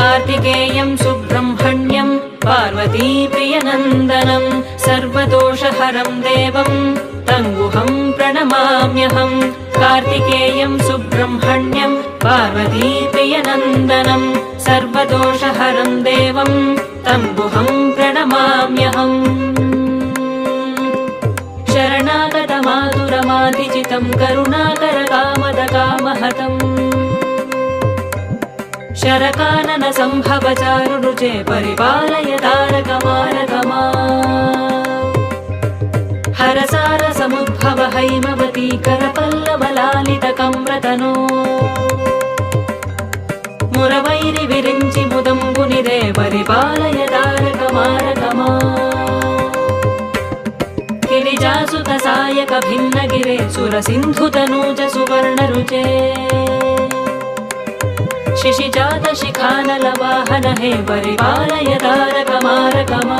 कार्तिकेयं सुब्रह्मण्यं पार्वतीप्रियनन्दनं सर्वदोषहरं देवं तङ्गुहं प्रणमाम्यहम्। कार्तिकेयं सुब्रह्मण्यं पार्वतीप्रियनन्दनं सर्वदोषहरं देवं तङ्गुहं प्रणमाम्यहम्। शरणागतमातुरमादिजितं करुणाकरकामदकामहतम् शरकानन संभवचारुरुचे परिपालय तारकमारकमा। हरसारसमुद्भव हैमवती करपल्लवलालितकम्रतनो मुरवैरि विरिञ्चि मुदम्बुनिरे परिपालय तारकमारकमा। गिरिजासुत सायक भिन्नगिरे सुरसिन्धुतनूज सुवर्णरुचे शिशिजात शिखानलवाहन हे परिपालय तारकमारकमा।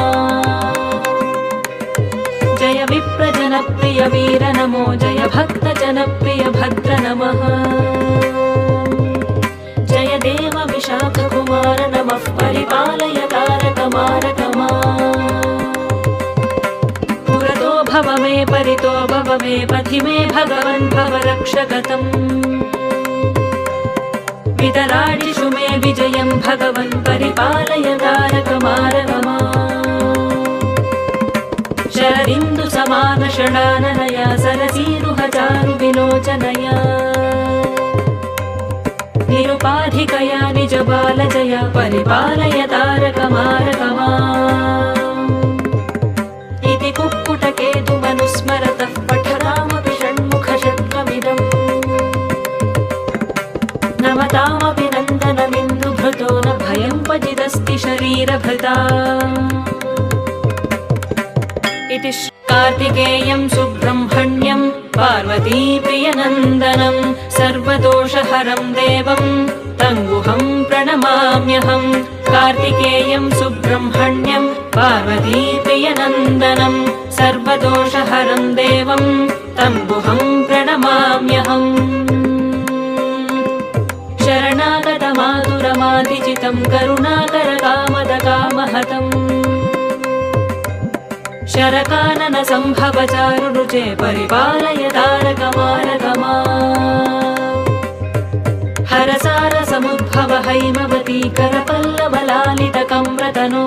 जय विप्रजनप्रिय वीर नमो जय भक्तजनप्रिय भद्र नमः। जय देव विशाखकुमार नमः परिपालय तारकमारकमा। पुरतो भव मे परितो भव मे पथि मे भगवन् भव रक्षकतम्। वितराडिषु मे विजयं भगवन् परिपालय तारकमारकमा। शरदिन्दु समान षडाननया सरसीरुहचारु विलोचनया निरुपाधिकया निजबालजया परिपालय तारकमारकमा। इति कुक्कुटकेतुमनुस्मरतः पठतामपि षण्मुखषट्कमिदम् नमतामपि नन्दनमिन्दुभृतो न भयं क्वचिदस्ति शरीरभृता। इति कार्तिकेयं सुब्रह्मण्यं पार्वतीप्रियनन्दनं सर्वदोषहरं देवं तङ्गुहं प्रणमाम्यहम्। कार्तिकेयं सुब्रह्मण्यं पार्वतीप्रियनन्दनं सर्वदोषहरं देवं तङ्गुहं प्रणमाम्यहम्। शरणागतमातुरमादिजितं करुणाकरकामदकामहतम् शरकानन संभवचारुरुचे परिपालय तारकमारकमा। हरसारसमुद्भव हैमवती करपल्लवलालितकम्रतनो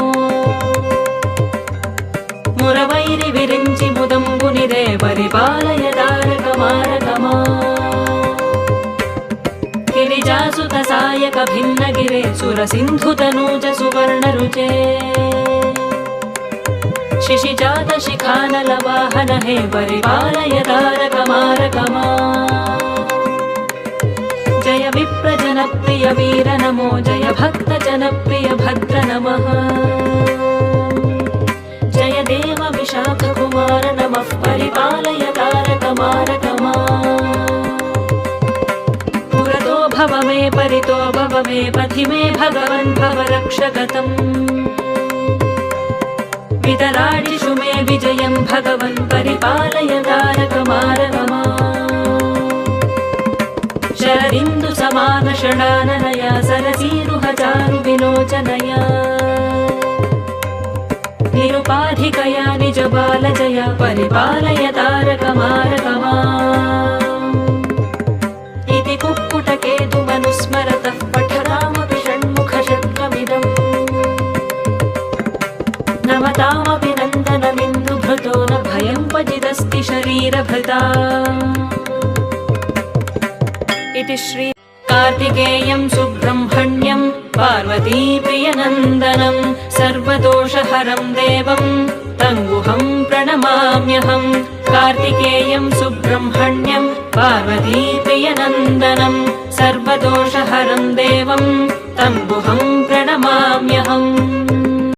मुरवैरि विरिञ्चि मुदम्बुनिरे परिपालय तारकमारकमा। गिरिजासुत सायक भिन्नगिरे सुरसिन्धुतनूज सुवर्णरुचे शिशिजात शिखानलवाहन हे परिपालय तारकमारकमा। जय विप्रजनप्रिय वीर नमो जय भक्तजनप्रिय भद्र नमः। जय देव विशाखकुमार नमः परिपालय तारकमारकमा। पुरतो भव मे परितो भव मे पथि मे भगवन् भव रक्षकतम्। वितराडिषु मे विजयं भगवन् परिपालय तारकमारकमा। शरदिन्दु समान षडाननया सरसीरुहचारु विलोचनया निरुपाधिकया निजबालजया परिपालय तारकमारकमा। इति कुक्कुटकेतुमनुस्मरतः पठतामपि षण्मुखषट्कमिदम् नमतामपि नन्दनमिन्दुभृतो न भयं क्वचिदस्ति शरीरभृता। इति श्री कार्तिकेयं सुब्रह्मण्यं पार्वतीप्रियनन्दनं सर्वदोषहरं देवं तङ्गुहं प्रणमाम्यहम्। कार्तिकेयं सुब्रह्मण्यं पार्वतीप्रियनन्दनं सर्वदोषहरं देवं तङ्गुहं प्रणमाम्यहम्।